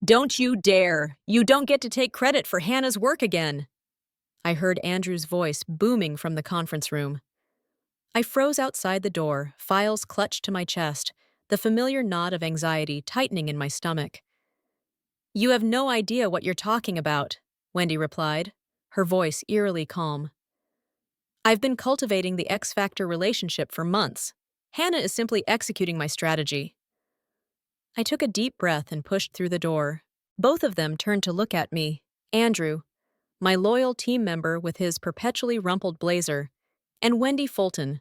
Don't you dare! You don't get to take credit for Hannah's work again! I heard Andrew's voice booming from the conference room. I froze outside the door, files clutched to my chest, the familiar knot of anxiety tightening in my stomach. You have no idea what you're talking about, Wendy replied, her voice eerily calm. I've been cultivating the X Factor relationship for months. Hannah is simply executing my strategy. I took a deep breath and pushed through the door. Both of them turned to look at me. Andrew, my loyal team member with his perpetually rumpled blazer, and Wendy Fulton,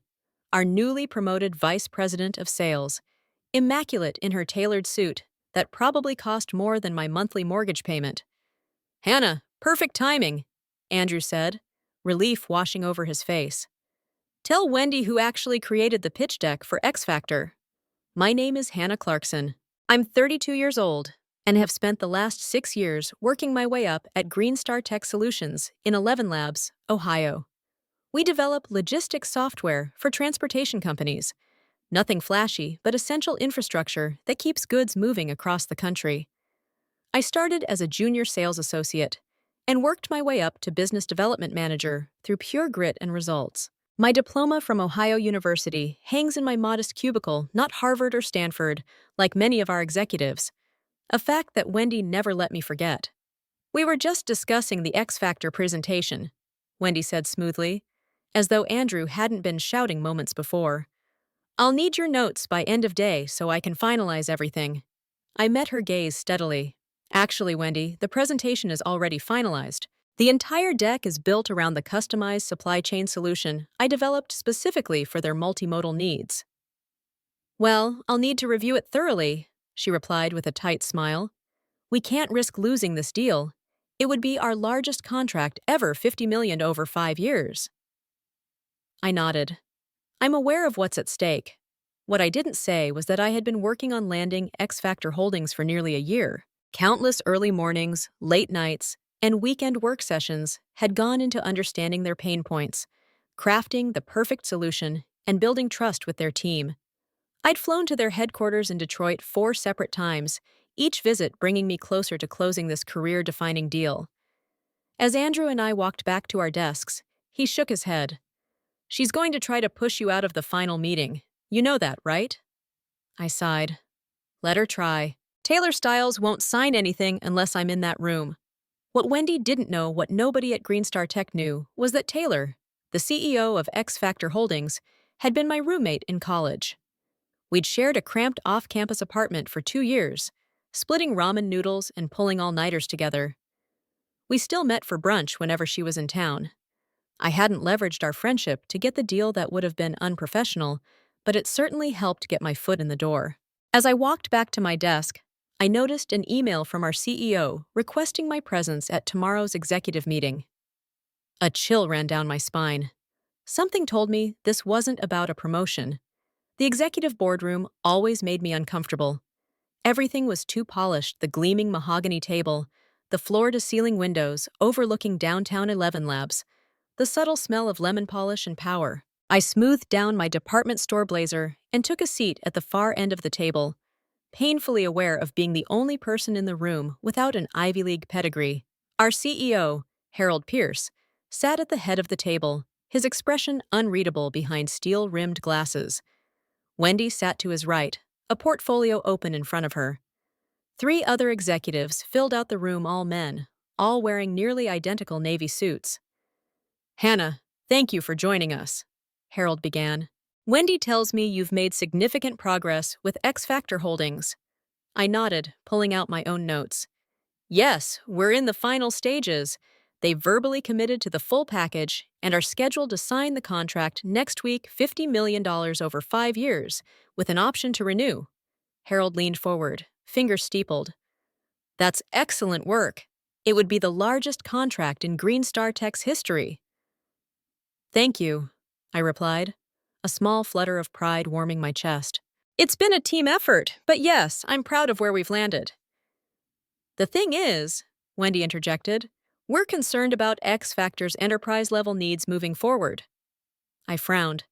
our newly promoted vice president of sales, immaculate in her tailored suit that probably cost more than my monthly mortgage payment. Hannah, perfect timing, Andrew said, relief washing over his face. Tell Wendy who actually created the pitch deck for X Factor. My name is Hannah Clarkson. I'm 32 years old and have spent the last 6 years working my way up at Greenstar Tech Solutions in 11 Labs, Ohio. We develop logistics software for transportation companies. Nothing flashy, but essential infrastructure that keeps goods moving across the country. I started as a junior sales associate and worked my way up to business development manager through pure grit and results. My diploma from Ohio University hangs in my modest cubicle, not Harvard or Stanford, like many of our executives, a fact that Wendy never let me forget. We were just discussing the X Factor presentation, Wendy said smoothly, as though Andrew hadn't been shouting moments before. I'll need your notes by end of day so I can finalize everything. I met her gaze steadily. Actually, Wendy, the presentation is already finalized. The entire deck is built around the customized supply chain solution I developed specifically for their multimodal needs. Well, I'll need to review it thoroughly, she replied with a tight smile. We can't risk losing this deal. It would be our largest contract ever, $50 million over 5 years. I nodded. I'm aware of what's at stake. What I didn't say was that I had been working on landing X Factor Holdings for nearly a year. Countless early mornings, late nights, and weekend work sessions had gone into understanding their pain points, crafting the perfect solution, and building trust with their team. I'd flown to their headquarters in Detroit 4 separate times, each visit bringing me closer to closing this career-defining deal. As Andrew and I walked back to our desks, he shook his head. She's going to try to push you out of the final meeting. You know that, right? I sighed. Let her try. Taylor Stiles won't sign anything unless I'm in that room. What Wendy didn't know, what nobody at Greenstar Tech knew, was that Taylor, the CEO of X Factor Holdings, had been my roommate in college. We'd shared a cramped off-campus apartment for 2 years, splitting ramen noodles and pulling all-nighters together. We still met for brunch whenever she was in town. I hadn't leveraged our friendship to get the deal that would have been unprofessional, but it certainly helped get my foot in the door. As I walked back to my desk, I noticed an email from our CEO requesting my presence at tomorrow's executive meeting. A chill ran down my spine. Something told me this wasn't about a promotion. The executive boardroom always made me uncomfortable. Everything was too polished, the gleaming mahogany table, the floor-to-ceiling windows overlooking downtown 11 Labs, the subtle smell of lemon polish and power. I smoothed down my department store blazer and took a seat at the far end of the table, painfully aware of being the only person in the room without an Ivy League pedigree. Our CEO, Harold Pierce, sat at the head of the table, his expression unreadable behind steel-rimmed glasses. Wendy sat to his right, a portfolio open in front of her. 3 other executives filled out the room, all men, all wearing nearly identical navy suits. Hannah, thank you for joining us, Harold began. Wendy tells me you've made significant progress with X Factor Holdings. I nodded, pulling out my own notes. Yes, we're in the final stages. They verbally committed to the full package and are scheduled to sign the contract next week, $50 million over 5 years, with an option to renew. Harold leaned forward, fingers steepled. That's excellent work. It would be the largest contract in Greenstar Tech's history. Thank you, I replied, a small flutter of pride warming my chest. It's been a team effort, but yes, I'm proud of where we've landed. The thing is, Wendy interjected, we're concerned about X Factor's enterprise-level needs moving forward. I frowned.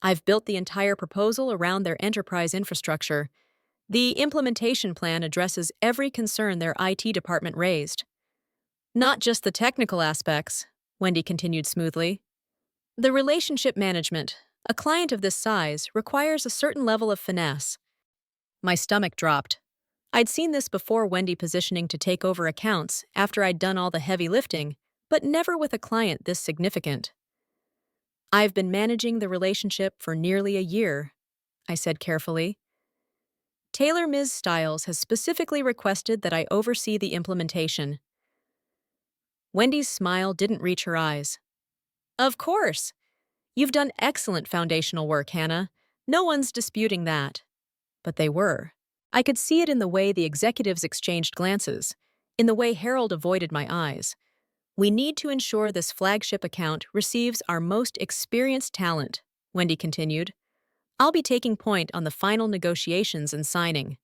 I've built the entire proposal around their enterprise infrastructure. The implementation plan addresses every concern their IT department raised. Not just the technical aspects, Wendy continued smoothly. The relationship management. A client of this size requires a certain level of finesse. My stomach dropped. I'd seen this before, Wendy positioning to take over accounts after I'd done all the heavy lifting, but never with a client this significant. I've been managing the relationship for nearly a year, I said carefully. Taylor Ms. Stiles has specifically requested that I oversee the implementation. Wendy's smile didn't reach her eyes. Of course. You've done excellent foundational work, Hannah. No one's disputing that. But they were. I could see it in the way the executives exchanged glances, in the way Harold avoided my eyes. We need to ensure this flagship account receives our most experienced talent, Wendy continued. I'll be taking point on the final negotiations and signing.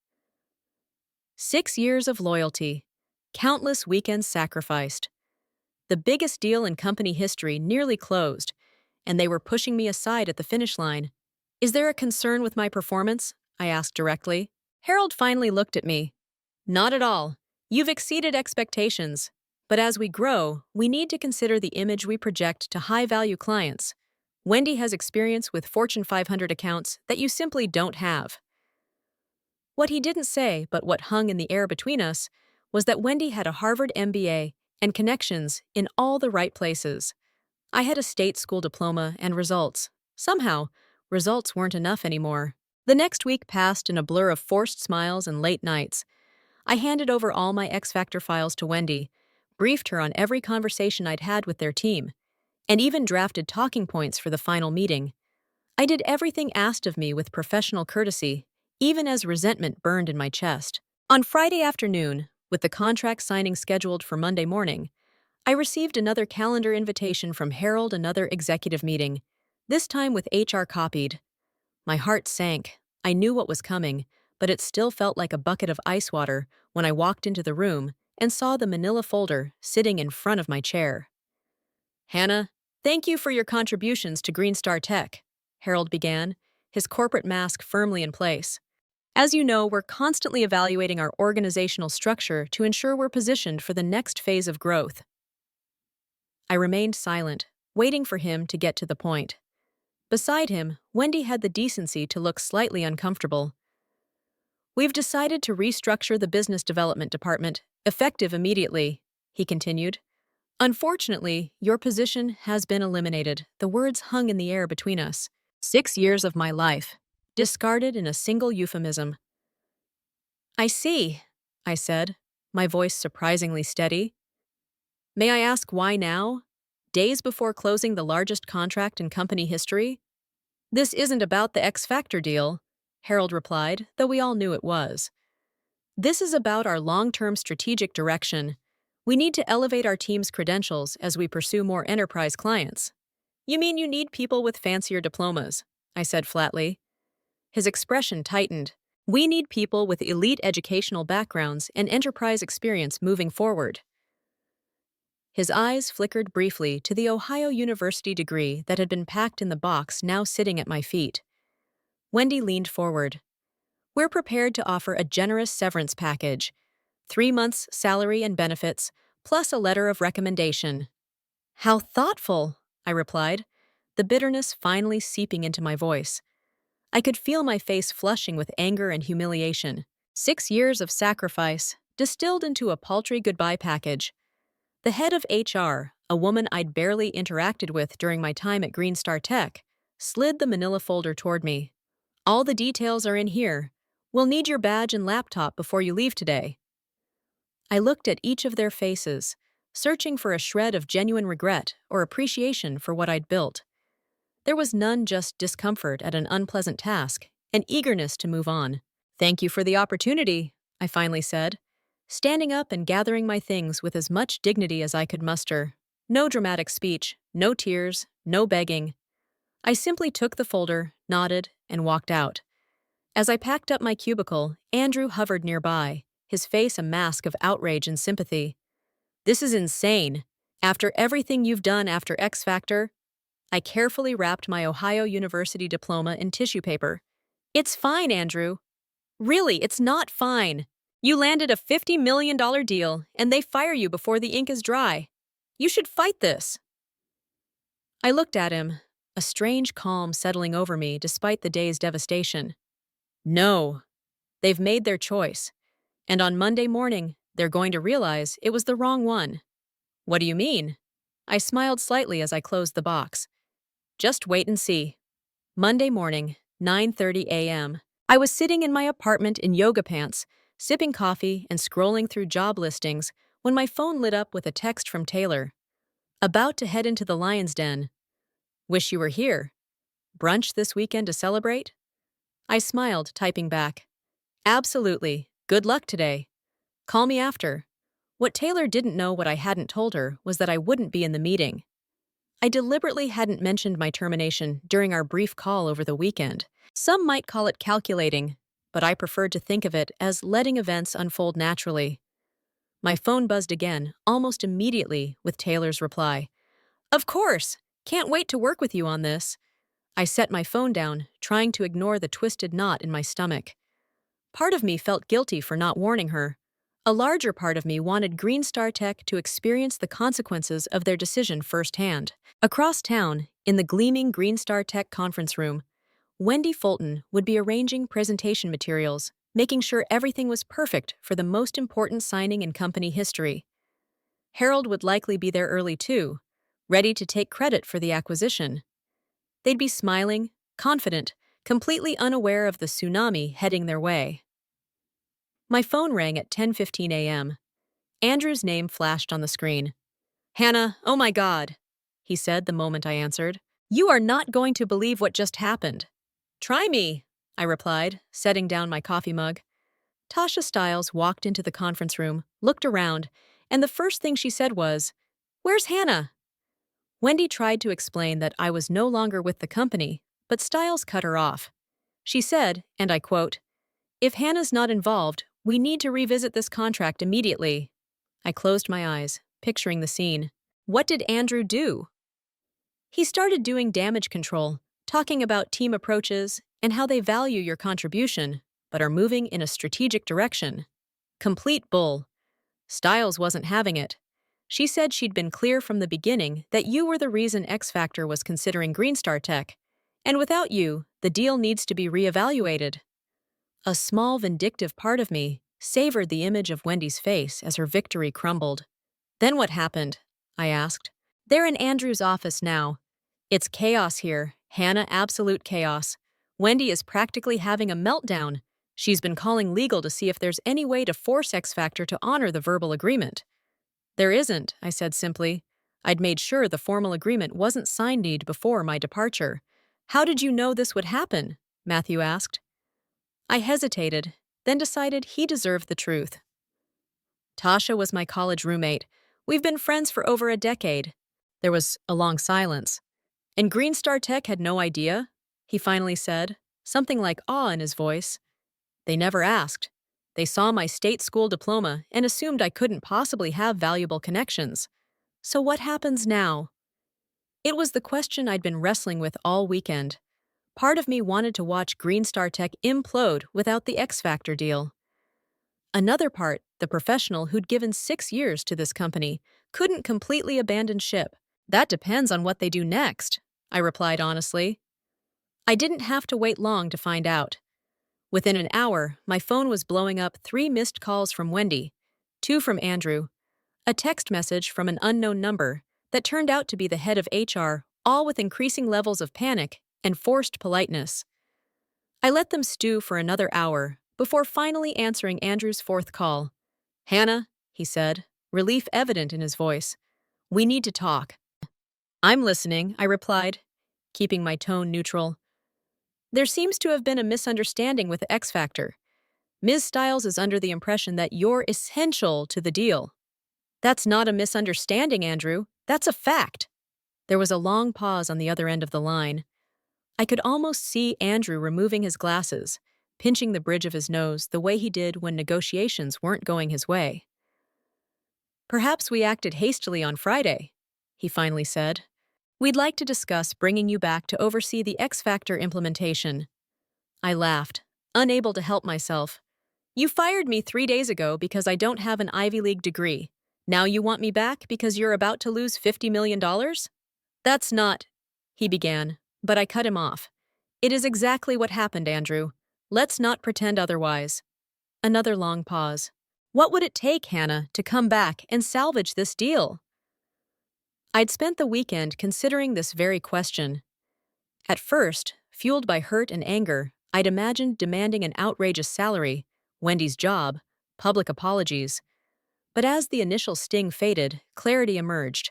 6 years of loyalty, countless weekends sacrificed. The biggest deal in company history nearly closed, and they were pushing me aside at the finish line. Is there a concern with my performance? I asked directly. Harold finally looked at me. Not at all. You've exceeded expectations. But as we grow, we need to consider the image we project to high-value clients. Wendy has experience with Fortune 500 accounts that you simply don't have. What he didn't say, but what hung in the air between us, was that Wendy had a Harvard MBA and connections in all the right places. I had a state school diploma and results. Somehow, results weren't enough anymore. The next week passed in a blur of forced smiles and late nights. I handed over all my X Factor files to Wendy, briefed her on every conversation I'd had with their team, and even drafted talking points for the final meeting. I did everything asked of me with professional courtesy, even as resentment burned in my chest. On Friday afternoon, with the contract signing scheduled for Monday morning, I received another calendar invitation from Harold, another executive meeting, this time with HR copied. My heart sank. I knew what was coming, but it still felt like a bucket of ice water when I walked into the room and saw the manila folder sitting in front of my chair. Hannah, thank you for your contributions to Green Star Tech, Harold began, his corporate mask firmly in place. As you know, we're constantly evaluating our organizational structure to ensure we're positioned for the next phase of growth. I remained silent, waiting for him to get to the point. Beside him, Wendy had the decency to look slightly uncomfortable. We've decided to restructure the business development department, effective immediately, he continued. Unfortunately, your position has been eliminated. The words hung in the air between us. 6 years of my life, discarded in a single euphemism. I see, I said, my voice surprisingly steady. May I ask why now? Days before closing the largest contract in company history? This isn't about the X Factor deal, Harold replied, though we all knew it was. This is about our long-term strategic direction. We need to elevate our team's credentials as we pursue more enterprise clients. You mean you need people with fancier diplomas, I said flatly. His expression tightened. We need people with elite educational backgrounds and enterprise experience moving forward. His eyes flickered briefly to the Ohio University degree that had been packed in the box now sitting at my feet. Wendy leaned forward. We're prepared to offer a generous severance package, 3 months' salary and benefits, plus a letter of recommendation. How thoughtful, I replied, the bitterness finally seeping into my voice. I could feel my face flushing with anger and humiliation. 6 years of sacrifice, distilled into a paltry goodbye package. The head of HR, a woman I'd barely interacted with during my time at Green Star Tech, slid the manila folder toward me. All the details are in here. We'll need your badge and laptop before you leave today. I looked at each of their faces, searching for a shred of genuine regret or appreciation for what I'd built. There was none, just discomfort at an unpleasant task and eagerness to move on. Thank you for the opportunity, I finally said, standing up and gathering my things with as much dignity as I could muster. No dramatic speech, no tears, no begging. I simply took the folder, nodded, and walked out. As I packed up my cubicle, Andrew hovered nearby, his face a mask of outrage and sympathy. This is insane. After everything you've done after X Factor, I carefully wrapped my Ohio University diploma in tissue paper. It's fine, Andrew. Really, it's not fine. You landed a $50 million deal, and they fire you before the ink is dry. You should fight this. I looked at him, a strange calm settling over me despite the day's devastation. No, they've made their choice, and on Monday morning, they're going to realize it was the wrong one. What do you mean? I smiled slightly as I closed the box. Just wait and see. Monday morning, 9:30 a.m. I was sitting in my apartment in yoga pants, sipping coffee and scrolling through job listings when my phone lit up with a text from Taylor. About to head into the lion's den. Wish you were here. Brunch this weekend to celebrate? I smiled, typing back. Absolutely. Good luck today. Call me after. What Taylor didn't know what I hadn't told her was that I wouldn't be in the meeting. I deliberately hadn't mentioned my termination during our brief call over the weekend. Some might call it calculating, but I preferred to think of it as letting events unfold naturally. My phone buzzed again, almost immediately, with Taylor's reply. Of course! Can't wait to work with you on this. I set my phone down, trying to ignore the twisted knot in my stomach. Part of me felt guilty for not warning her. A larger part of me wanted Green Star Tech to experience the consequences of their decision firsthand. Across town, in the gleaming Green Star Tech conference room, Wendy Fulton would be arranging presentation materials, making sure everything was perfect for the most important signing in company history. Harold would likely be there early too, ready to take credit for the acquisition. They'd be smiling, confident, completely unaware of the tsunami heading their way. My phone rang at 10:15 a.m. Andrew's name flashed on the screen. Hannah, oh my God, he said the moment I answered. You are not going to believe what just happened. Try me, I replied, setting down my coffee mug. Tasha Stiles walked into the conference room, looked around, and the first thing she said was, Where's Hannah? Wendy tried to explain that I was no longer with the company, but Stiles cut her off. She said, and I quote, If Hannah's not involved, we need to revisit this contract immediately. I closed my eyes, picturing the scene. What did Andrew do? He started doing damage control, talking about team approaches and how they value your contribution, but are moving in a strategic direction. Complete bull. Stiles wasn't having it. She said she'd been clear from the beginning that you were the reason X Factor was considering Green Star Tech, and without you, the deal needs to be reevaluated. A small vindictive part of me savored the image of Wendy's face as her victory crumbled. Then what happened? I asked. They're in Andrew's office now. It's chaos here, Hannah, absolute chaos. Wendy is practically having a meltdown. She's been calling legal to see if there's any way to force X Factor to honor the verbal agreement. There isn't, I said simply. I'd made sure the formal agreement wasn't signed before my departure. How did you know this would happen? Matthew asked. I hesitated, then decided he deserved the truth. Tasha was my college roommate. We've been friends for over a decade. There was a long silence. And Green Star Tech had no idea? He finally said, something like awe in his voice. They never asked. They saw my state school diploma and assumed I couldn't possibly have valuable connections. So what happens now? It was the question I'd been wrestling with all weekend. Part of me wanted to watch Green Star Tech implode without the X Factor deal. Another part, the professional who'd given 6 years to this company, couldn't completely abandon ship. That depends on what they do next, I replied honestly. I didn't have to wait long to find out. Within an hour, my phone was blowing up 3 missed calls from Wendy, 2 from Andrew, a text message from an unknown number that turned out to be the head of HR, all with increasing levels of panic and forced politeness. I let them stew for another hour before finally answering Andrew's 4th call. Hannah, he said, relief evident in his voice. We need to talk. I'm listening, I replied, keeping my tone neutral. There seems to have been a misunderstanding with the X Factor. Ms. Stiles is under the impression that you're essential to the deal. That's not a misunderstanding, Andrew. That's a fact. There was a long pause on the other end of the line. I could almost see Andrew removing his glasses, pinching the bridge of his nose the way he did when negotiations weren't going his way. Perhaps we acted hastily on Friday, he finally said. We'd like to discuss bringing you back to oversee the X Factor implementation. I laughed, unable to help myself. You fired me 3 days ago because I don't have an Ivy League degree. Now you want me back because you're about to lose $50 million? That's not, he began, but I cut him off. It is exactly what happened, Andrew. Let's not pretend otherwise. Another long pause. What would it take, Hannah, to come back and salvage this deal? I'd spent the weekend considering this very question. At first, fueled by hurt and anger, I'd imagined demanding an outrageous salary, Wendy's job, public apologies. But as the initial sting faded, clarity emerged.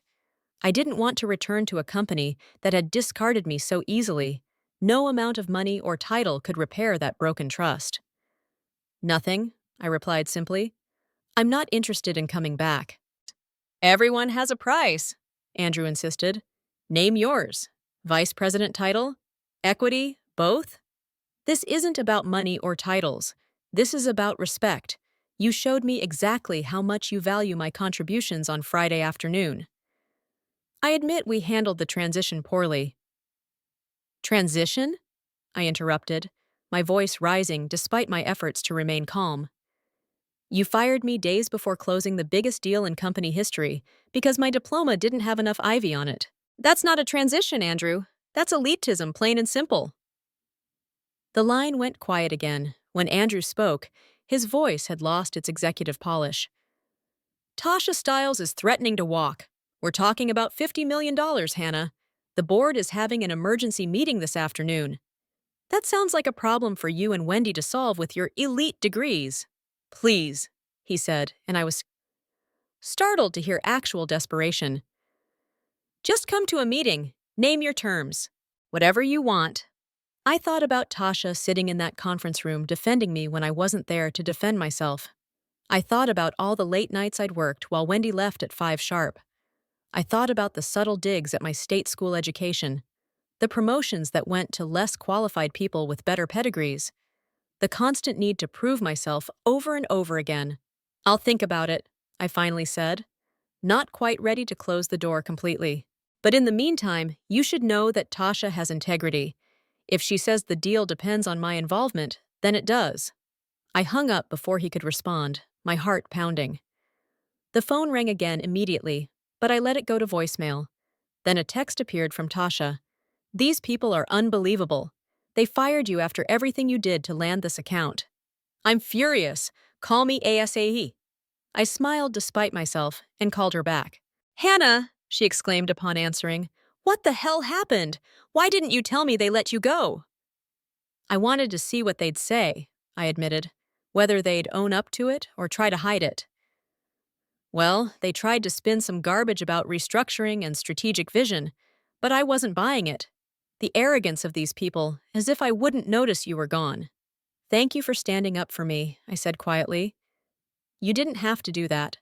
I didn't want to return to a company that had discarded me so easily. No amount of money or title could repair that broken trust. Nothing, I replied simply. I'm not interested in coming back. Everyone has a price, Andrew insisted. Name yours. Vice president title? Equity? Both? This isn't about money or titles. This is about respect. You showed me exactly how much you value my contributions on Friday afternoon. I admit we handled the transition poorly. Transition? I interrupted, my voice rising despite my efforts to remain calm. You fired me days before closing the biggest deal in company history because my diploma didn't have enough Ivy on it. That's not a transition, Andrew. That's elitism, plain and simple. The line went quiet again. When Andrew spoke, his voice had lost its executive polish. Tasha Stiles is threatening to walk. We're talking about $50 million, Hannah. The board is having an emergency meeting this afternoon. That sounds like a problem for you and Wendy to solve with your elite degrees. Please, he said, and I was startled to hear actual desperation. Just come to a meeting. Name your terms. Whatever you want. I thought about Tasha sitting in that conference room defending me when I wasn't there to defend myself. I thought about all the late nights I'd worked while Wendy left at 5 sharp. I thought about the subtle digs at my state school education, the promotions that went to less qualified people with better pedigrees, the constant need to prove myself over and over again. I'll think about it, I finally said, not quite ready to close the door completely. But in the meantime, you should know that Tasha has integrity. If she says the deal depends on my involvement, then it does. I hung up before he could respond, my heart pounding. The phone rang again immediately, but I let it go to voicemail. Then a text appeared from Tasha. These people are unbelievable. They fired you after everything you did to land this account. I'm furious. Call me ASAP. I smiled despite myself and called her back. Hannah, she exclaimed upon answering, what the hell happened? Why didn't you tell me they let you go? I wanted to see what they'd say, I admitted, whether they'd own up to it or try to hide it. Well, they tried to spin some garbage about restructuring and strategic vision, but I wasn't buying it. The arrogance of these people, as if I wouldn't notice you were gone. Thank you for standing up for me, I said quietly. You didn't have to do that.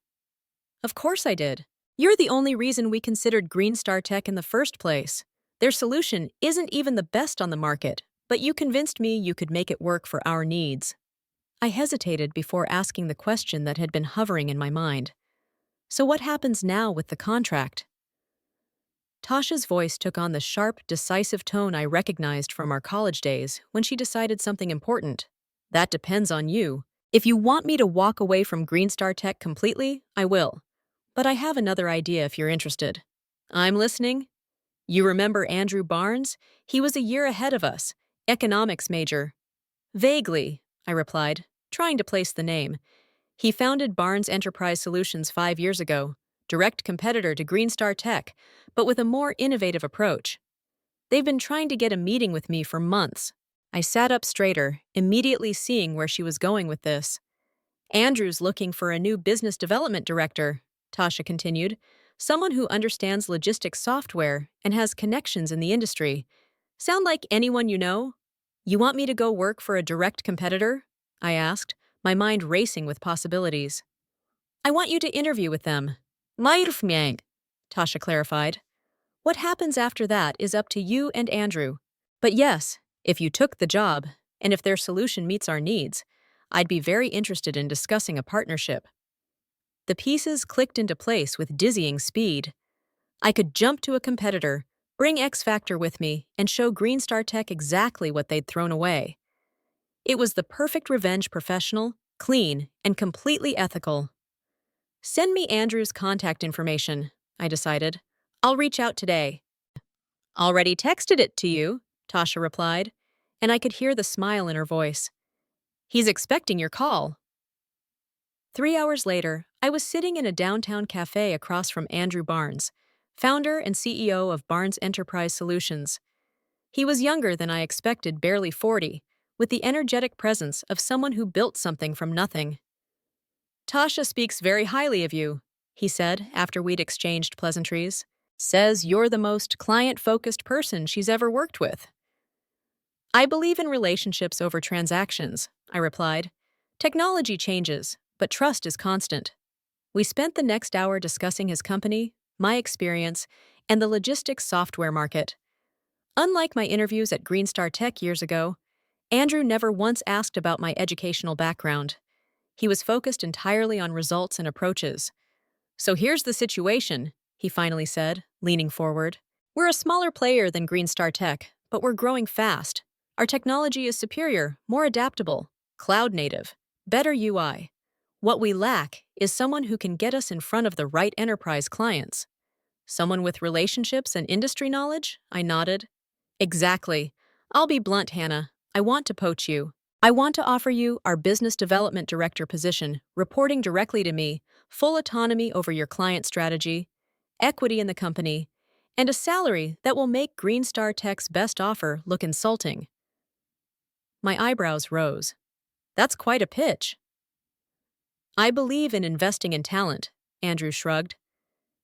Of course I did. You're the only reason we considered Greenstar Tech in the first place. Their solution isn't even the best on the market, but you convinced me you could make it work for our needs. I hesitated before asking the question that had been hovering in my mind. So what happens now with the contract? Tasha's voice took on the sharp, decisive tone I recognized from our college days when she decided something important. That depends on you. If you want me to walk away from Greenstar Tech completely, I will. But I have another idea if you're interested. I'm listening. You remember Andrew Barnes? He was a year ahead of us, economics major. Vaguely, I replied, trying to place the name. He founded Barnes Enterprise Solutions 5 years ago, direct competitor to Greenstar Tech, but with a more innovative approach. They've been trying to get a meeting with me for months. I sat up straighter, immediately seeing where she was going with this. Andrew's looking for a new business development director, Tasha continued, someone who understands logistics software and has connections in the industry. Sound like anyone you know? You want me to go work for a direct competitor? I asked, my mind racing with possibilities. I want you to interview with them. Tasha clarified. What happens after that is up to you and Andrew. But yes, if you took the job, and if their solution meets our needs, I'd be very interested in discussing a partnership. The pieces clicked into place with dizzying speed. I could jump to a competitor, bring X Factor with me, and show Greenstar Tech exactly what they'd thrown away. It was the perfect revenge professional, clean, and completely ethical. Send me Andrew's contact information, I decided. I'll reach out today. Already texted it to you, Tasha replied, and I could hear the smile in her voice. He's expecting your call. 3 hours later, I was sitting in a downtown cafe across from Andrew Barnes, founder and CEO of Barnes Enterprise Solutions. He was younger than I expected, barely 40, with the energetic presence of someone who built something from nothing. Tasha speaks very highly of you, he said after we'd exchanged pleasantries. Says you're the most client-focused person she's ever worked with. I believe in relationships over transactions, I replied. Technology changes, but trust is constant. We spent the next hour discussing his company, my experience, and the logistics software market. Unlike my interviews at Greenstar Tech years ago, Andrew never once asked about my educational background. He was focused entirely on results and approaches. So here's the situation, he finally said, leaning forward. We're a smaller player than Greenstar Tech, but we're growing fast. Our technology is superior, more adaptable, cloud-native, better UI. What we lack is someone who can get us in front of the right enterprise clients. Someone with relationships and industry knowledge? I nodded. Exactly. I'll be blunt, Hannah. I want to poach you. I want to offer you our business development director position, reporting directly to me, full autonomy over your client strategy, equity in the company, and a salary that will make Greenstar Tech's best offer look insulting. My eyebrows rose. That's quite a pitch. I believe in investing in talent, Andrew shrugged.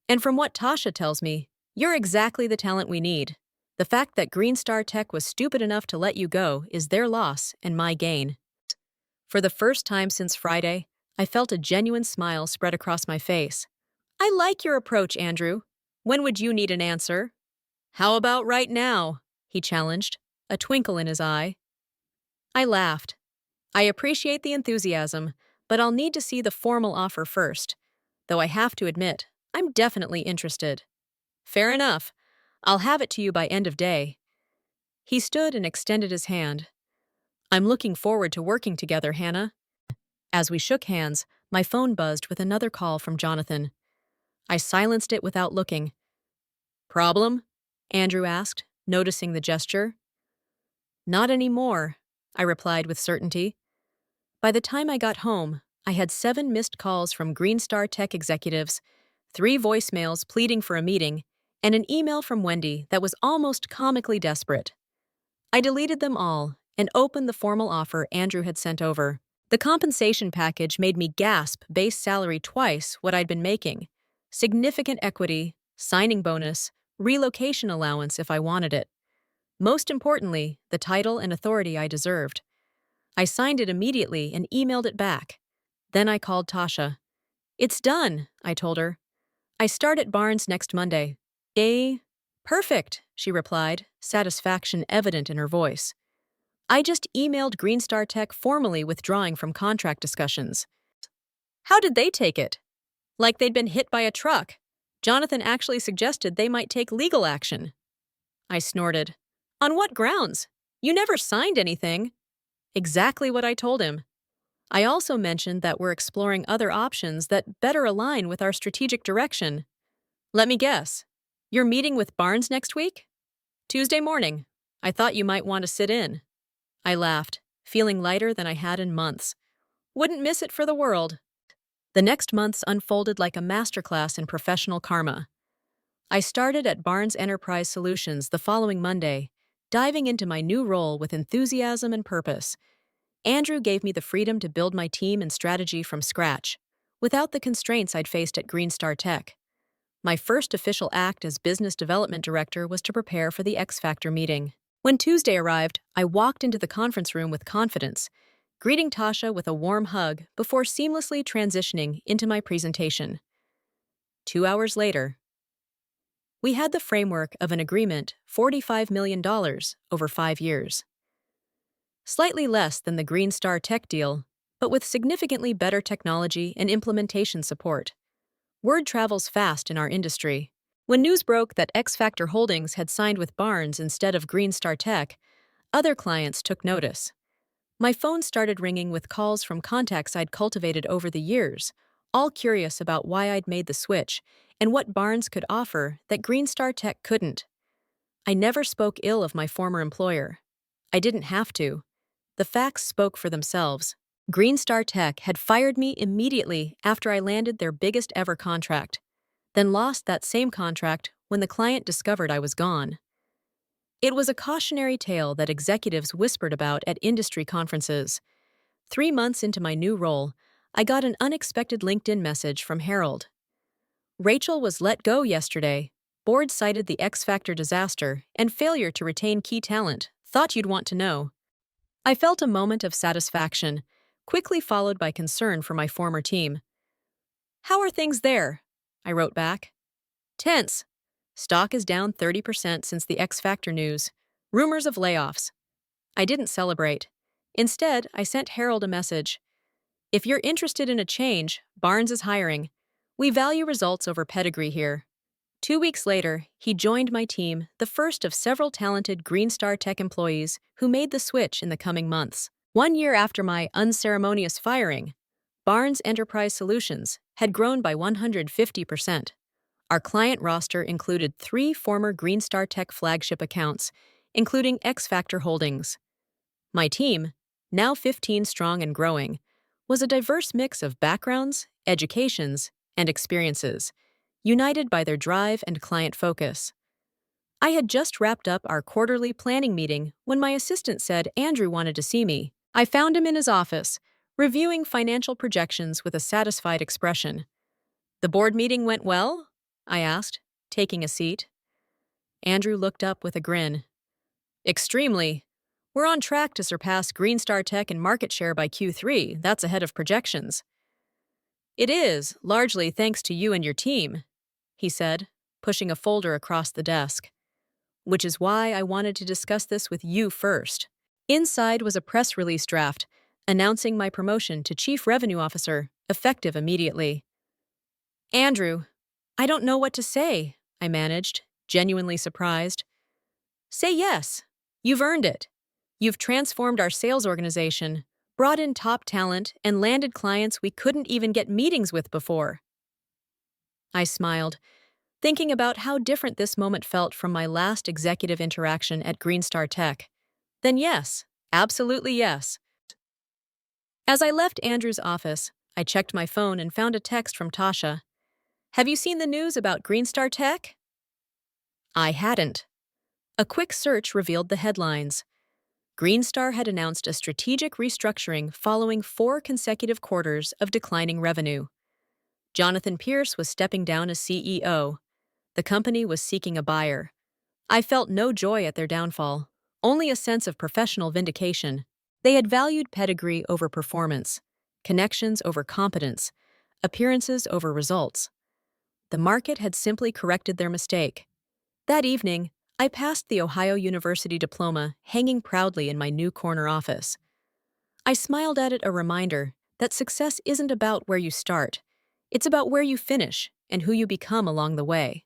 And from what Tasha tells me, you're exactly the talent we need. The fact that Greenstar Tech was stupid enough to let you go is their loss and my gain. For the first time since Friday, I felt a genuine smile spread across my face. I like your approach, Andrew. When would you need an answer? How about right now? He challenged, a twinkle in his eye. I laughed. I appreciate the enthusiasm, but I'll need to see the formal offer first. Though I have to admit, I'm definitely interested. Fair enough. I'll have it to you by end of day. He stood and extended his hand. I'm looking forward to working together, Hannah. As we shook hands, my phone buzzed with another call from Jonathan. I silenced it without looking. Problem? Andrew asked, noticing the gesture. Not anymore, I replied with certainty. By the time I got home, I had 7 missed calls from Greenstar Tech executives, 3 voicemails pleading for a meeting, and an email from Wendy that was almost comically desperate. I deleted them all and opened the formal offer Andrew had sent over. The compensation package made me gasp, base salary twice what I'd been making, significant equity, signing bonus, relocation allowance if I wanted it. Most importantly, the title and authority I deserved. I signed it immediately and emailed it back. Then I called Tasha. It's done, I told her. I start at Barnes next Monday. Perfect, she replied, satisfaction evident in her voice. I just emailed Greenstar Tech formally withdrawing from contract discussions. How did they take it? Like they'd been hit by a truck. Jonathan actually suggested they might take legal action. I snorted. On what grounds? You never signed anything. Exactly what I told him. I also mentioned that we're exploring other options that better align with our strategic direction. Let me guess. You're meeting with Barnes next week? Tuesday morning. I thought you might want to sit in. I laughed, feeling lighter than I had in months. Wouldn't miss it for the world. The next months unfolded like a masterclass in professional karma. I started at Barnes Enterprise Solutions the following Monday, diving into my new role with enthusiasm and purpose. Andrew gave me the freedom to build my team and strategy from scratch, without the constraints I'd faced at Greenstar Tech. My first official act as business development director was to prepare for the X Factor meeting. When Tuesday arrived, I walked into the conference room with confidence, greeting Tasha with a warm hug before seamlessly transitioning into my presentation. 2 hours later, we had the framework of an agreement, $45 million over 5 years. Slightly less than the Greenstar Tech deal, but with significantly better technology and implementation support. Word travels fast in our industry. When news broke that X Factor Holdings had signed with Barnes instead of Greenstar Tech, other clients took notice. My phone started ringing with calls from contacts I'd cultivated over the years, all curious about why I'd made the switch and what Barnes could offer that Greenstar Tech couldn't. I never spoke ill of my former employer. I didn't have to. The facts spoke for themselves. Greenstar Tech had fired me immediately after I landed their biggest ever contract, then lost that same contract when the client discovered I was gone. It was a cautionary tale that executives whispered about at industry conferences. 3 months into my new role, I got an unexpected LinkedIn message from Harold. Rachel was let go yesterday. Board cited the X Factor disaster and failure to retain key talent. Thought you'd want to know. I felt a moment of satisfaction, quickly followed by concern for my former team. How are things there? I wrote back. Tense. Stock is down 30% since the X Factor news. Rumors of layoffs. I didn't celebrate. Instead, I sent Harold a message. If you're interested in a change, Barnes is hiring. We value results over pedigree here. 2 weeks later, he joined my team, the first of several talented Greenstar Tech employees who made the switch in the coming months. 1 year after my unceremonious firing, Barnes Enterprise Solutions had grown by 150%. Our client roster included 3 former Greenstar Tech flagship accounts, including X Factor Holdings. My team, now 15 strong and growing, was a diverse mix of backgrounds, educations, and experiences, united by their drive and client focus. I had just wrapped up our quarterly planning meeting when my assistant said Andrew wanted to see me. I found him in his office, reviewing financial projections with a satisfied expression. The board meeting went well? I asked, taking a seat. Andrew looked up with a grin. Extremely. We're on track to surpass Greenstar Tech in market share by Q3. That's ahead of projections. It is, largely thanks to you and your team, he said, pushing a folder across the desk. Which is why I wanted to discuss this with you first. Inside was a press release draft announcing my promotion to Chief Revenue Officer, effective immediately. Andrew, I don't know what to say, I managed, genuinely surprised. Say yes. You've earned it. You've transformed our sales organization, brought in top talent, and landed clients we couldn't even get meetings with before. I smiled, thinking about how different this moment felt from my last executive interaction at Greenstar Tech. Then yes, absolutely yes. As I left Andrew's office, I checked my phone and found a text from Tasha. Have you seen the news about Greenstar Tech? I hadn't. A quick search revealed the headlines. Greenstar had announced a strategic restructuring following 4 consecutive quarters of declining revenue. Jonathan Pierce was stepping down as CEO. The company was seeking a buyer. I felt no joy at their downfall, only a sense of professional vindication. They had valued pedigree over performance, connections over competence, appearances over results. The market had simply corrected their mistake. That evening, I passed the Ohio University diploma hanging proudly in my new corner office. I smiled at it, a reminder that success isn't about where you start. It's about where you finish and who you become along the way.